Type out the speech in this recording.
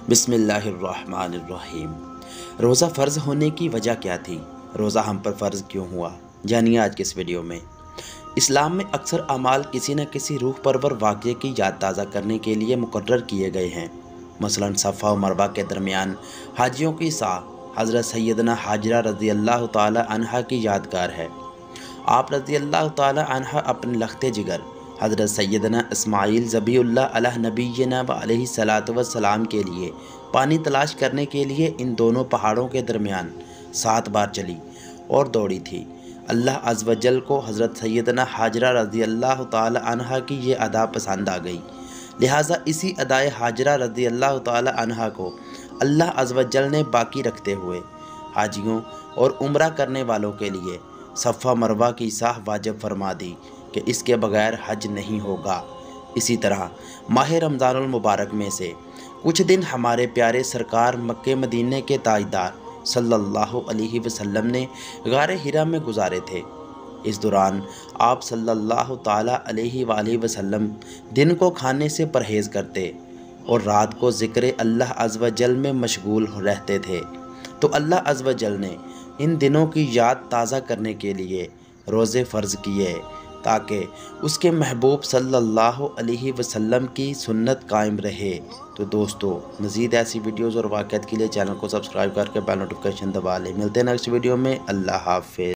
बिस्मिल्लाहिर्रहमानिर्रहीम। रोज़ा फ़र्ज़ होने की वजह क्या थी? रोज़ा हम पर फ़र्ज़ क्यों हुआ? जानिए आज के इस वीडियो में। इस्लाम में अक्सर अमाल किसी न किसी रूह परवर वाक़ये की याद ताज़ा करने के लिए मुकर्रर किए गए हैं। मसलन सफ़ा और मरवा के दरमियान हाजियों की साह हज़रत सैयदना हाजरा रज़ी अल्लाह ताला अन्हा की यादगार है। आप रज़ी अल्लाह ताला अन्हा अपने लख्ते जिगर हज़रत सैयदना इस्माईल ज़बीउल्लाह अलैहि नबीना व अलैहि सलातो व सलाम के लिए पानी तलाश करने के लिए इन दोनों पहाड़ों के दरमियान 7 बार चली और दौड़ी थी। अल्लाह अज़्ज़ व जल को हज़रत सैयदना हाजरा रज़ी अल्लाह ताला अन्हा की ये अदा पसंद आ गई, लिहाजा इसी अदाए हाजरा रज़ी अल्लाह ताला अन्हा को अल्लाह अज़्ज़ व जल ने बाकी रखते हुए हाजियों और उम्रा करने वालों के लिए सफ़ा मरवा की साह वाजिब फरमा दी कि इसके बगैर हज नहीं होगा। इसी तरह माह रमज़ानुल मुबारक में से कुछ दिन हमारे प्यारे सरकार मक्के मदीने के ताजदार सल्लल्लाहु अलैहि वसल्लम ने गारे हिरा में गुजारे थे। इस दौरान आप सल्लल्लाहु ताला अलैहि वसल्लम दिन को खाने से परहेज़ करते और रात को ज़िक्र अल्लाह अज़्ज़ व जल में मशगूल रहते थे। तो अल्लाह अज़्ज़ व जल ने इन दिनों की याद ताज़ा करने के लिए रोज़े फ़र्ज़ किए ताकि उसके महबूब सल्लल्लाहु अलैहि वसल्लम की सुन्नत कायम रहे। तो दोस्तों, मज़ीद ऐसी वीडियोज़ और वाक़यात के लिए चैनल को सब्सक्राइब करके बेल नोटिफिकेशन दबा लें। मिलते हैं नेक्स्ट वीडियो में। अल्लाह हाफ़िज़।